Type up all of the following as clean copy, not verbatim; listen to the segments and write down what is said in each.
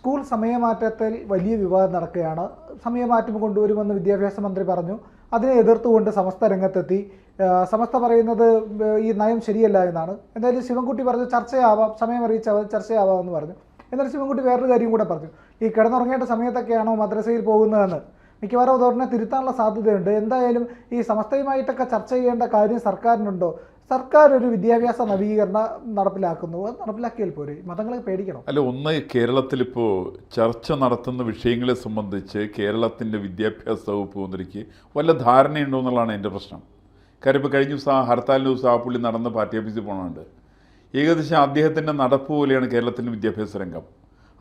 School സമയമാറ്റത്തിൽ വലിയ വിവാദം നടക്കുകയാണ്. സമയമാറ്റം കൊണ്ടുവരുമെന്ന് വിദ്യാഭ്യാസ മന്ത്രി പറഞ്ഞു. അതിനെ എതിർത്തുകൊണ്ട് സമസ്ത രംഗത്തെത്തി. സമസ്ത പറയുന്നത് ഈ നയം ശരിയല്ല എന്നാണ്. എന്തായാലും ശിവൻകുട്ടി പറഞ്ഞു ചർച്ചയാവാം, സമയം അറിയിച്ചാൽ ചർച്ചയാവാം എന്ന് പറഞ്ഞു. എന്നാൽ ശിവൻകുട്ടി വേറൊരു കാര്യം കൂടെ പറഞ്ഞു, ഈ കിടന്നുറങ്ങേണ്ട സമയത്തൊക്കെയാണോ മദ്രസയിൽ പോകുന്നതെന്ന്. മിക്കവാറും അതോടനെ തിരുത്താനുള്ള സാധ്യതയുണ്ട്. എന്തായാലും ഈ സമസ്തയുമായിട്ടൊക്കെ ചർച്ച ചെയ്യേണ്ട കാര്യം സർക്കാരിനുണ്ടോ? സർക്കാർ ഒരു വിദ്യാഭ്യാസ നവീകരണം നടപ്പിലാക്കുന്നു, നടപ്പിലാക്കിയാൽ പോരെ, മതങ്ങളെ പേടിക്കണം? അല്ല, ഒന്ന് കേരളത്തിലിപ്പോൾ ചർച്ച നടത്തുന്ന വിഷയങ്ങളെ സംബന്ധിച്ച് കേരളത്തിൻ്റെ വിദ്യാഭ്യാസ വകുപ്പ് മന്ത്രിക്ക് വല്ല ധാരണയുണ്ടോ എന്നുള്ളതാണ് എൻ്റെ പ്രശ്നം. കാര്യം ഇപ്പോൾ കഴിഞ്ഞ ദിവസം ഹർത്താലിൻ്റെ ദിവസം ആ പുള്ളി നടന്ന് പാർട്ടി ഓഫീസിൽ പോകുന്നുണ്ട്. ഏകദേശം അദ്ദേഹത്തിൻ്റെ നടപ്പ് പോലെയാണ് കേരളത്തിൻ്റെ വിദ്യാഭ്യാസ രംഗം.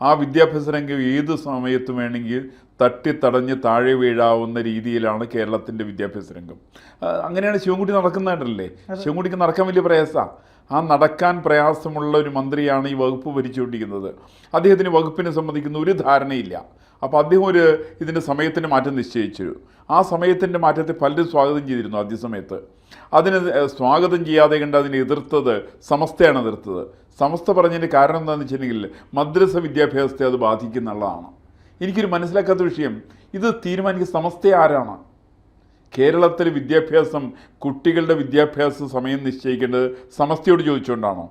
ആ വിദ്യാഭ്യാസ രംഗം ഏത് സമയത്തും വേണമെങ്കിൽ തട്ടിത്തടഞ്ഞ് താഴെ വീഴാവുന്ന രീതിയിലാണ് കേരളത്തിൻ്റെ വിദ്യാഭ്യാസ രംഗം. അങ്ങനെയാണ് ശിവൻകുട്ടി നടക്കുന്നതായിട്ടല്ലേ. ശിവൻകുട്ടിക്ക് നടക്കാൻ വലിയ പ്രയാസമാണ്. ആ നടക്കാൻ പ്രയാസമുള്ള ഒരു മന്ത്രിയാണ് ഈ വകുപ്പ് ഭരിച്ചുകൊണ്ടിരിക്കുന്നത്. അദ്ദേഹത്തിന് വകുപ്പിനെ സംബന്ധിക്കുന്ന ഒരു ധാരണയില്ല. അപ്പോൾ അദ്ദേഹം ഇതിൻ്റെ സമയത്തിൻ്റെ മാറ്റം നിശ്ചയിച്ചു. ആ സമയത്തിൻ്റെ മാറ്റത്തെ പലരും സ്വാഗതം ചെയ്തിരുന്നു ആദ്യ സമയത്ത്. അതിന് സ്വാഗതം ചെയ്യാതെ കണ്ട് അതിനെ എതിർത്തത് സമസ്തയാണ് എതിർത്തത്. സമസ്ത പറഞ്ഞതിൻ്റെ കാരണം എന്താണെന്ന് വെച്ചിട്ടുണ്ടെങ്കിൽ മദ്രസ വിദ്യാഭ്യാസത്തെ അത് ബാധിക്കുന്നുള്ളതാണ്. എനിക്കൊരു മനസ്സിലാക്കാത്ത വിഷയം, ഇത് തീരുമാനിക്കുന്ന സമസ്ത ആരാണ്? കേരളത്തിലെ വിദ്യാഭ്യാസം, കുട്ടികളുടെ വിദ്യാഭ്യാസ സമയം നിശ്ചയിക്കേണ്ടത് സമസ്തയോട് ചോദിച്ചുകൊണ്ടാണോ?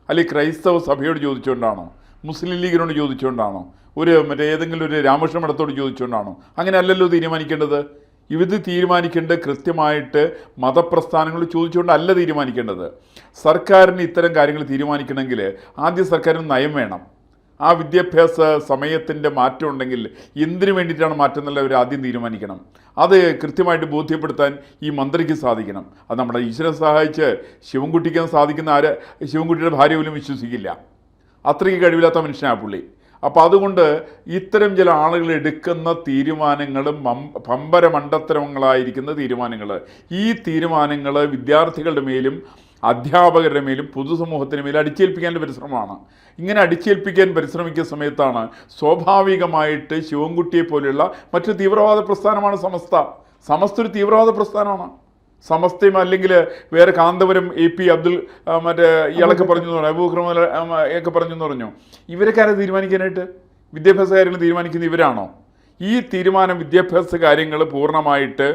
അല്ലെങ്കിൽ ക്രൈസ്തവ സഭയോട് ചോദിച്ചുകൊണ്ടാണോ? മുസ്ലിം ലീഗിനോട് ചോദിച്ചുകൊണ്ടാണോ? ഏതെങ്കിലും ഒരു രാമകൃഷ്ണ മഠത്തോട് ചോദിച്ചുകൊണ്ടാണോ? അങ്ങനെ അല്ലല്ലോ തീരുമാനിക്കേണ്ടത്. ഇത് തീരുമാനിക്കേണ്ടത് കൃത്യമായിട്ട് മതപ്രസ്ഥാനങ്ങൾ ചോദിച്ചുകൊണ്ടല്ല തീരുമാനിക്കേണ്ടത്. സർക്കാരിന് ഇത്തരം കാര്യങ്ങൾ തീരുമാനിക്കണമെങ്കിൽ ആദ്യം സർക്കാരിന് നയം വേണം. ആ വിദ്യാഭ്യാസ സമയത്തിൻ്റെ മാറ്റം ഉണ്ടെങ്കിൽ എന്തിനു വേണ്ടിയിട്ടാണ് മാറ്റം എന്നുള്ളവർ ആദ്യം തീരുമാനിക്കണം. അത് കൃത്യമായിട്ട് ബോധ്യപ്പെടുത്താൻ ഈ മന്ത്രിക്ക് സാധിക്കണം. അത് നമ്മുടെ ഈശ്വരൻ സഹായിച്ച് ശിവൻകുട്ടിക്ക് സാധിക്കുന്ന ശിവൻകുട്ടിയുടെ ഭാര്യ പോലും വിശ്വസിക്കില്ല. അത്രയ്ക്ക് കഴിവില്ലാത്ത മനുഷ്യനാണ് പുള്ളി. അപ്പോൾ അതുകൊണ്ട് ഇത്തരം ചില ആളുകൾ എടുക്കുന്ന തീരുമാനങ്ങളും പമ്പരമണ്ടത്തരങ്ങളായിരിക്കുന്ന തീരുമാനങ്ങൾ, ഈ തീരുമാനങ്ങൾ വിദ്യാർത്ഥികളുടെ മേലും അധ്യാപകരുടെ മേലും പൊതുസമൂഹത്തിന് മേലും അടിച്ചേൽപ്പിക്കാനുള്ള പരിശ്രമമാണ്. ഇങ്ങനെ അടിച്ചേൽപ്പിക്കാൻ പരിശ്രമിക്കുന്ന സമയത്താണ് സ്വാഭാവികമായിട്ട് ശിവൻകുട്ടിയെ പോലെയുള്ള മറ്റൊരു തീവ്രവാദ പ്രസ്ഥാനമാണ് സമസ്ത ഒരു തീവ്രവാദ പ്രസ്ഥാനമാണ്. സമസ്തയും അല്ലെങ്കിൽ വേറെ കാന്തപുരം AP അബ്ദുൽ ഇയാളൊക്കെ പറഞ്ഞു എന്ന് പറഞ്ഞു, അബൂബക്കർ ഒക്കെ പറഞ്ഞു എന്ന് പറഞ്ഞു. ഇവരൊക്കെ ആരെ തീരുമാനിക്കാനായിട്ട്? വിദ്യാഭ്യാസ കാര്യങ്ങൾ തീരുമാനിക്കുന്ന ഇവരാണോ? ഈ തീരുമാനം വിദ്യാഭ്യാസ കാര്യങ്ങൾ പൂർണ്ണമായിട്ട്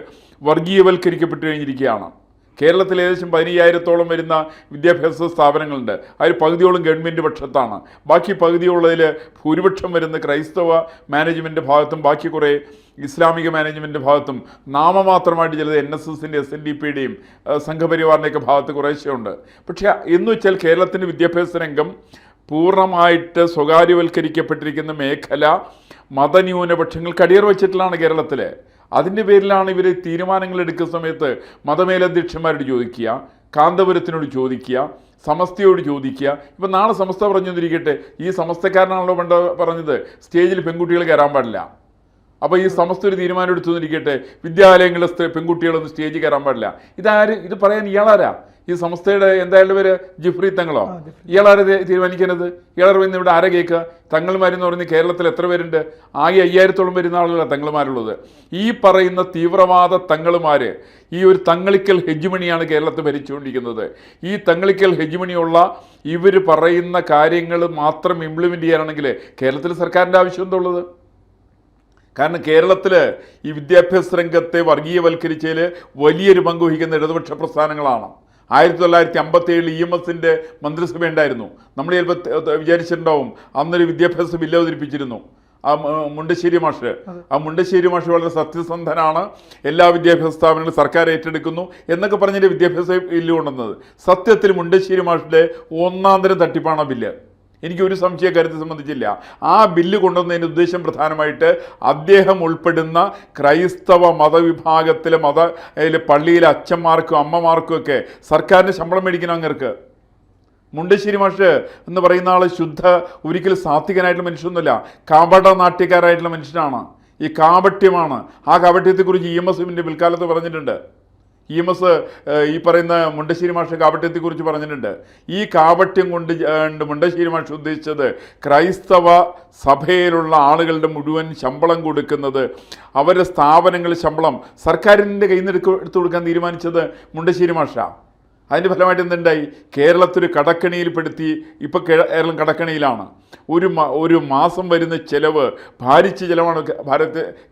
വർഗീയവൽക്കരിക്കപ്പെട്ടു കഴിഞ്ഞിരിക്കുകയാണ്. കേരളത്തിൽ ഏകദേശം 15,000-ഓളം വരുന്ന വിദ്യാഭ്യാസ സ്ഥാപനങ്ങളുണ്ട്. അതിൽ പകുതിയോളം ഗവൺമെൻറ് പക്ഷത്താണ്. ബാക്കി പകുതിയുള്ളതിൽ ഭൂരിപക്ഷം വരുന്ന ക്രൈസ്തവ മാനേജ്മെൻറ്റ് ഭാഗത്തും ബാക്കി കുറേ ഇസ്ലാമിക മാനേജ്മെൻറ്റ് ഭാഗത്തും നാമമാത്രമായിട്ട് ചിലത് NSSൻ്റെ SNDPയുടെയും സംഘപരിവാറിൻ്റെയൊക്കെ ഭാഗത്ത് കുറേശ്ശേ ഉണ്ട്. പക്ഷേ എന്ന് വെച്ചാൽ കേരളത്തിൻ്റെ വിദ്യാഭ്യാസ രംഗം പൂർണ്ണമായിട്ട് സ്വകാര്യവൽക്കരിക്കപ്പെട്ടിരിക്കുന്ന മേഖല മതന്യൂനപക്ഷങ്ങൾക്ക് അടിയറ വച്ചിട്ടുള്ളതാണ് കേരളത്തിൽ. അതിൻ്റെ പേരിലാണ് ഇവർ തീരുമാനങ്ങൾ എടുക്കുന്ന സമയത്ത് മതമേലധ്യക്ഷന്മാരോട് ചോദിക്കുക, കാന്തപുരത്തിനോട് ചോദിക്കുക, സമസ്തയോട് ചോദിക്കുക. ഇപ്പം നാളെ സമസ്ത പറഞ്ഞു തന്നിരിക്കട്ടെ, ഈ സമസ്തക്കാരനാണല്ലോ പണ്ട് പറഞ്ഞത് സ്റ്റേജിൽ പെൺകുട്ടികൾ കയറാൻ പാടില്ല. അപ്പോൾ ഈ സമസ്ത ഒരു തീരുമാനം എടുത്തു തന്നിരിക്കട്ടെ, വിദ്യാലയങ്ങളിലെ പെൺകുട്ടികളൊന്നും സ്റ്റേജിൽ കയറാൻ പാടില്ല. ഇത് പറയാൻ ഇയാളാരാ? ഈ സംസ്ഥയുടെ എന്തായാലും പേര് ജിഫ്രി തങ്ങളോ? ഇയാളാരെ തീരുമാനിക്കുന്നത്? ഇയാളെ ഇന്ന് ഇവിടെ ആരെ കേൾക്കുക? തങ്ങൾമാരെന്ന് പറഞ്ഞ് കേരളത്തിൽ എത്ര പേരുണ്ട്? ആകെ 5000-ഓളം വരുന്ന ആളുകളാണ് തങ്ങൾമാരുള്ളത്. ഈ പറയുന്ന തീവ്രവാദ തങ്ങൾമാർ ഈ ഒരു തങ്ങളിക്കൽ ഹെജുമണിയാണ് കേരളത്തിൽ ഭരിച്ചുകൊണ്ടിരിക്കുന്നത്. ഈ തങ്ങളിക്കൽ ഹെജുമണിയുള്ള ഇവർ പറയുന്ന കാര്യങ്ങൾ മാത്രം ഇംപ്ലിമെൻ്റ് ചെയ്യാനാണെങ്കിൽ കേരളത്തിൽ സർക്കാരിൻ്റെ ആവശ്യം എന്താ ഉള്ളത്? കാരണം കേരളത്തിൽ ഈ വിദ്യാഭ്യാസ രംഗത്തെ വർഗീയവൽക്കരിച്ചതിൽ വലിയൊരു പങ്ക് വഹിക്കുന്ന ഇടതുപക്ഷ പ്രസ്ഥാനങ്ങളാണ്. 1957 EMSൻ്റെ മന്ത്രിസഭ ഉണ്ടായിരുന്നു. നമ്മൾ ചിലപ്പോൾ വിചാരിച്ചിട്ടുണ്ടാവും അന്നൊരു വിദ്യാഭ്യാസ ബില്ല് അവതരിപ്പിച്ചിരുന്നു മുണ്ടശ്ശേരി മാഷ്. ആ മുണ്ടശ്ശേരി മാഷ് വളരെ സത്യസന്ധനാണ്, എല്ലാ വിദ്യാഭ്യാസ സ്ഥാപനങ്ങളും സർക്കാർ ഏറ്റെടുക്കുന്നു എന്നൊക്കെ പറഞ്ഞതിൻ്റെ വിദ്യാഭ്യാസ ബില്ല് കൊണ്ടുവന്നത്. സത്യത്തിൽ മുണ്ടശ്ശേരി മാഷിൻ്റെ ഒന്നാന്തരം തട്ടിപ്പാണ് ബില്ല്. എനിക്കൊരു സംശയ കാര്യത്തെ സംബന്ധിച്ചില്ല. ആ ബില്ല് കൊണ്ടുവന്നതിൻ്റെ ഉദ്ദേശം പ്രധാനമായിട്ട് അദ്ദേഹം ഉൾപ്പെടുന്ന ക്രൈസ്തവ മതവിഭാഗത്തിലെ പള്ളിയിലെ അച്ഛന്മാർക്കും അമ്മമാർക്കും ഒക്കെ സർക്കാരിൻ്റെ ശമ്പളം മേടിക്കണം. അങ്ങർക്ക് മുണ്ടശ്ശേരി മാഷ് എന്ന് പറയുന്ന ആൾ ഒരിക്കലും സാത്വികനായിട്ടുള്ള മനുഷ്യനൊന്നുമില്ല, കാപട നാട്യക്കാരായിട്ടുള്ള മനുഷ്യനാണ്. ഈ കാപട്യമാണ്. ആ കാപട്യത്തെക്കുറിച്ച് EMSൻ്റെ പിൽക്കാലത്ത് പറഞ്ഞിട്ടുണ്ട്. EMS ഈ പറയുന്ന മുണ്ടശ്ശേരി മാഷ് കാപട്യത്തെക്കുറിച്ച് പറഞ്ഞിട്ടുണ്ട്. ഈ കാപട്യം കൊണ്ട് മുണ്ടശ്ശേരി മാഷ് ഉദ്ദേശിച്ചത് ക്രൈസ്തവ സഭയിലുള്ള ആളുകളുടെ മുഴുവൻ ശമ്പളം കൊടുക്കുന്നത്, അവരുടെ സ്ഥാപനങ്ങളിൽ ശമ്പളം സർക്കാരിൻ്റെ കയ്യിൽ നിന്ന് എടുത്തു കൊടുക്കാൻ തീരുമാനിച്ചത് മുണ്ടശ്ശേരി മാഷാണ്. അതിൻ്റെ ഫലമായിട്ട് എന്തുണ്ടായി? കേരളത്തിൽ കടക്കണിയിൽപ്പെടുത്തി. ഇപ്പോൾ കേരളം കടക്കണിയിലാണ്. ഒരു മാസം വരുന്ന ചിലവ് ഭാരിച്ച ചിലവാണ്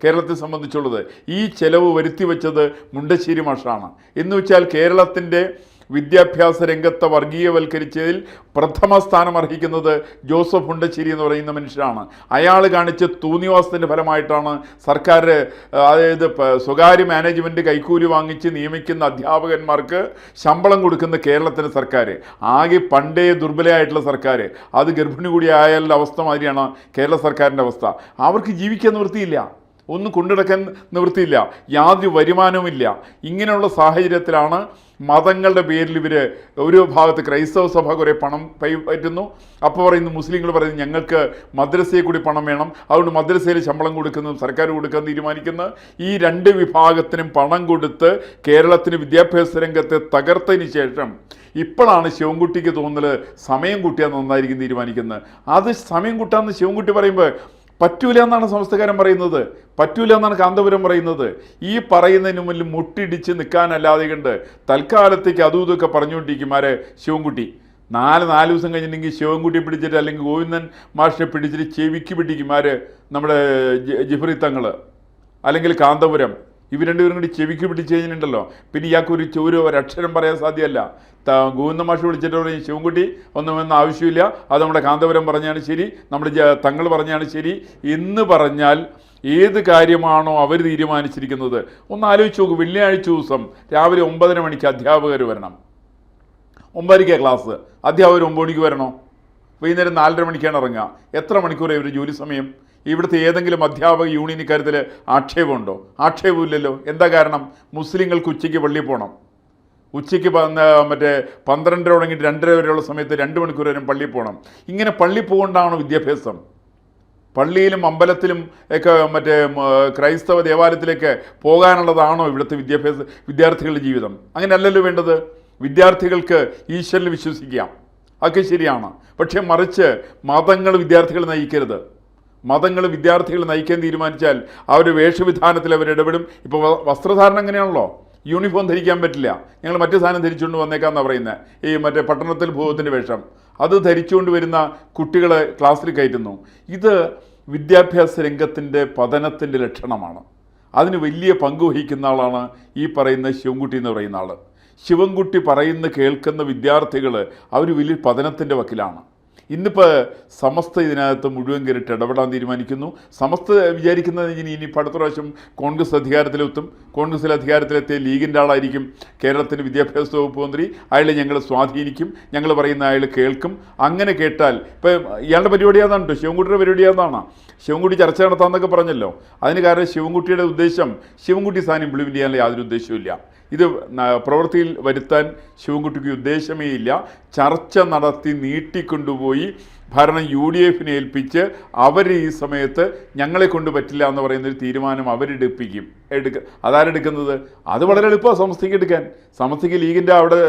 കേരളത്തെ സംബന്ധിച്ചുള്ളത്. ഈ ചിലവ് വരുത്തി വെച്ചത് മുണ്ടശ്ശേരി മാഷാണ്. എന്ന് വെച്ചാൽ കേരളത്തിൻ്റെ വിദ്യാഭ്യാസ രംഗത്തെ വർഗീയവൽക്കരിച്ചതിൽ പ്രഥമ സ്ഥാനം അർഹിക്കുന്നത് ജോസഫ് മുണ്ടശ്ശേരി എന്ന് പറയുന്ന മനുഷ്യരാണ്. അയാൾ കാണിച്ച തോന്നിവാസത്തിൻ്റെ ഫലമായിട്ടാണ് സർക്കാർ, അതായത് സ്വകാര്യ മാനേജ്മെൻറ്റ് കൈക്കൂലി വാങ്ങിച്ച് നിയമിക്കുന്ന അധ്യാപകന്മാർക്ക് ശമ്പളം കൊടുക്കുന്ന കേരളത്തിൻ്റെ സർക്കാർ. ആകെ പണ്ടേ ദുർബലമായിട്ടുള്ള സർക്കാർ. അത് ഗർഭിണി കൂടി ആയാലുള്ള അവസ്ഥ മാതിരിയാണ് കേരള സർക്കാരിൻ്റെ അവസ്ഥ. അവർക്ക് ജീവിക്കാൻ നിവൃത്തിയില്ല, ഒന്നും കൊണ്ടുനടക്കാൻ നിവൃത്തിയില്ല, യാതൊരു വരുമാനവുമില്ല. ഇങ്ങനെയുള്ള സാഹചര്യത്തിലാണ് മതങ്ങളുടെ പേരിൽ ഇവർ ഒരു ഭാഗത്ത് ക്രൈസ്തവ സഭ കുറേ പണം പറ്റുന്നു. അപ്പോൾ പറയുന്നു, മുസ്ലിങ്ങൾ പറയുന്നു ഞങ്ങൾക്ക് മദ്രസയിൽ കൂടി പണം വേണം, അതുകൊണ്ട് മദ്രസയിൽ ശമ്പളം കൊടുക്കുന്നതും സർക്കാർ കൊടുക്കാൻ തീരുമാനിക്കുന്ന ഈ രണ്ട് വിഭാഗത്തിനും പണം കൊടുത്ത് കേരളത്തിന് വിദ്യാഭ്യാസ രംഗത്തെ തകർത്തതിന് ശേഷം ഇപ്പോഴാണ് ശിവൻകുട്ടിക്ക് തോന്നുന്നത് സമയം കൂട്ടിയാൽ നന്നായിരിക്കും തീരുമാനിക്കുന്നത്. അത് സമയം കൂട്ടാമെന്ന് ശിവൻകുട്ടി പറയുമ്പോൾ പറ്റൂല എന്നാണ് സമസ്തകാരൻ പറയുന്നത്, പറ്റൂല എന്നാണ് കാന്തപുരം പറയുന്നത്. ഈ പറയുന്നതിന് മുന്നിൽ മുട്ടിടിച്ച് നിൽക്കാനല്ലാതെ കണ്ട് തൽക്കാലത്തേക്ക് അതും ഇതൊക്കെ പറഞ്ഞുകൊണ്ടിരിക്കുമാരെ ശിവൻകുട്ടി. നാല് ദിവസം കഴിഞ്ഞിട്ടുണ്ടെങ്കിൽ ശിവൻകുട്ടിയെ പിടിച്ചിട്ട് അല്ലെങ്കിൽ ഗോവിന്ദൻ മാഷിനെ പിടിച്ചിട്ട് ചെവിക്ക് പിടിക്കുമാര് നമ്മുടെ ജിഫ്രി തങ്ങൾ അല്ലെങ്കിൽ കാന്തപുരം. ഇവർ രണ്ടുപേരും കൂടി ചെവിക്ക് പിടിച്ച് കഴിഞ്ഞിട്ടുണ്ടല്ലോ, പിന്നെ ഇയാൾക്ക് ഒരു അക്ഷരം പറയാൻ സാധ്യമല്ല. ഗോവിന്ദ മാഷ് വിളിച്ചിട്ട് പറയും ശിവൻകുട്ടി ഒന്നും ആവശ്യമില്ല, അത് നമ്മുടെ കാന്തപുരം പറഞ്ഞാണ് ശരി, നമ്മുടെ തങ്ങൾ പറഞ്ഞാണ് ശരി എന്ന് പറഞ്ഞാൽ ഏത് കാര്യമാണോ അവർ തീരുമാനിച്ചിരിക്കുന്നത് ഒന്ന് ആലോചിച്ച് നോക്കും. വെള്ളിയാഴ്ച ദിവസം രാവിലെ 9:30 മണിക്ക് അധ്യാപകർ വരണം, 9:00 ക്ലാസ്, അധ്യാപകർ 9 മണിക്ക് വരണോ? വൈകുന്നേരം 4:30 മണിക്കാണ് ഇറങ്ങുക. എത്ര മണിക്കൂർ ഇവർ ജോലി സമയം? ഇവിടുത്തെ ഏതെങ്കിലും അധ്യാപക യൂണിയൻ ഇക്കാര്യത്തിൽ ആക്ഷേപമുണ്ടോ? ആക്ഷേപമില്ലല്ലോ. എന്താ കാരണം? മുസ്ലിങ്ങൾക്ക് ഉച്ചയ്ക്ക് പള്ളിയിൽ പോകണം. ഉച്ചയ്ക്ക് 12:30 തുടങ്ങിയിട്ട് 2:30 വരെയുള്ള സമയത്ത് 2 മണിക്കൂർ വരെ പള്ളിയിൽ പോകണം. ഇങ്ങനെ പള്ളി പോകേണ്ടതാണോ വിദ്യാഭ്യാസം? പള്ളിയിലും അമ്പലത്തിലും ഒക്കെ ക്രൈസ്തവ ദേവാലയത്തിലേക്ക് പോകാനുള്ളതാണോ ഇവിടുത്തെ വിദ്യാർത്ഥികളുടെ ജീവിതം? അങ്ങനെയല്ലല്ലോ വേണ്ടത്. വിദ്യാർത്ഥികൾക്ക് ഈശ്വരനിൽ വിശ്വസിക്കാം, അതൊക്കെ ശരിയാണ്. പക്ഷേ മറിച്ച് മതങ്ങൾ വിദ്യാർത്ഥികളെ നയിക്കരുത്. മതങ്ങൾ വിദ്യാർത്ഥികളെ നയിക്കാൻ തീരുമാനിച്ചാൽ അവർ വേഷവിധാനത്തിൽ അവരിടപെടും. ഇപ്പോൾ വസ്ത്രധാരണം അങ്ങനെയാണല്ലോ, യൂണിഫോം ധരിക്കാൻ പറ്റില്ല, ഞങ്ങൾ മറ്റു സാധനം ധരിച്ചുകൊണ്ട് വന്നേക്കാമെന്നാണ് പറയുന്നത്. ഈ പട്ടണത്തിൽ ഭൂതത്തിൻ്റെ വേഷം അത് ധരിച്ചുകൊണ്ട് വരുന്ന കുട്ടികളെ ക്ലാസ്സിൽ കയറ്റുന്നു. ഇത് വിദ്യാഭ്യാസ രംഗത്തിൻ്റെ പതനത്തിൻ്റെ ലക്ഷണമാണ്. അതിന് വലിയ പങ്ക് വഹിക്കുന്ന ആളാണ് ഈ പറയുന്ന ശിവൻകുട്ടി എന്ന് പറയുന്ന ആൾ. ശിവൻകുട്ടി കേൾക്കുന്ന വിദ്യാർത്ഥികൾ അവർ വലിയ പതനത്തിൻ്റെ വക്കിലാണ്. ഇന്നിപ്പോൾ സമസ്ത ഇതിനകത്ത് മുഴുവൻ കയറിയിട്ട് ഇടപെടാൻ തീരുമാനിക്കുന്നു. സമസ്ത വിചാരിക്കുന്നത് ഇനി അടുത്ത പ്രാവശ്യം കോൺഗ്രസ് അധികാരത്തിലെത്തും, കോൺഗ്രസിൽ അധികാരത്തിലെത്തിയ ലീഗിൻ്റെ ആളായിരിക്കും കേരളത്തിൻ്റെ വിദ്യാഭ്യാസ വകുപ്പ് മന്ത്രി, അയാളെ ഞങ്ങൾ സ്വാധീനിക്കും, ഞങ്ങൾ പറയുന്ന അയാൾ കേൾക്കും. അങ്ങനെ കേട്ടാൽ ഇപ്പം ഇയാളുടെ പരിപാടി അതാണ് കേട്ടോ, ശിവൻകുട്ടിയുടെ പരിപാടി അതാണ്. ശിവൻകുട്ടി ചർച്ച നടത്താമെന്നൊക്കെ പറഞ്ഞല്ലോ. അതിന് കാരണം ശിവൻകുട്ടിയുടെ ഉദ്ദേശം ശിവൻകുട്ടി സ്ഥാനം ഇംപ്ലിമെൻ്റ് ചെയ്യാനുള്ള യാതൊരു ഉദ്ദേശവുമില്ല. ഇത് പ്രവൃത്തിയിൽ വരുത്താൻ ശിവൻകുട്ടിക്ക് ഉദ്ദേശമേ ഇല്ല. ചർച്ച നടത്തി നീട്ടിക്കൊണ്ടുപോയി ഭരണം UDF-നെ ഏൽപ്പിച്ച് അവർ ഈ സമയത്ത് ഞങ്ങളെ കൊണ്ട് പറ്റില്ല എന്ന് പറയുന്നൊരു തീരുമാനം അവരെടുപ്പിക്കും. അതാരെടുക്കുന്നത്? അത് വളരെ എളുപ്പമാണ് സമസ്തയ്ക്ക് എടുക്കാൻ. സമസ്തയ്ക്ക് ലീഗിൻ്റെ അവിടെ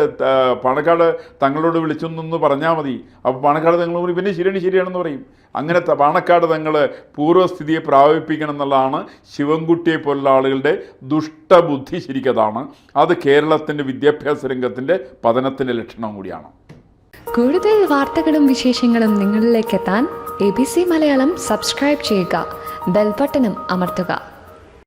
പാണക്കാട് തങ്ങളോട് വിളിച്ചൊന്നു പറഞ്ഞാൽ മതി. അപ്പോൾ പാണക്കാട് തങ്ങൾ പറയും പിന്നെ ശരിയാണെന്ന് പറയും. അങ്ങനെ പാണക്കാട് തങ്ങൾ പൂർവ്വസ്ഥിതിയെ പ്രാപിപ്പിക്കണം എന്നുള്ളതാണ് ശിവൻകുട്ടിയെ പോലുള്ള ആളുകളുടെ ദുഷ്ടബുദ്ധി. ശരിക്കതാണ്. അത് കേരളത്തിൻ്റെ വിദ്യാഭ്യാസ രംഗത്തിൻ്റെ പതനത്തിൻ്റെ ലക്ഷണം കൂടിയാണ്. കൂടുതൽ വാർത്തകളും വിശേഷങ്ങളും നിങ്ങളിലേക്ക് എത്താൻ ABC മലയാളം സബ്സ്ക്രൈബ് ചെയ്യുക, ബെൽ ബട്ടണും അമർത്തുക.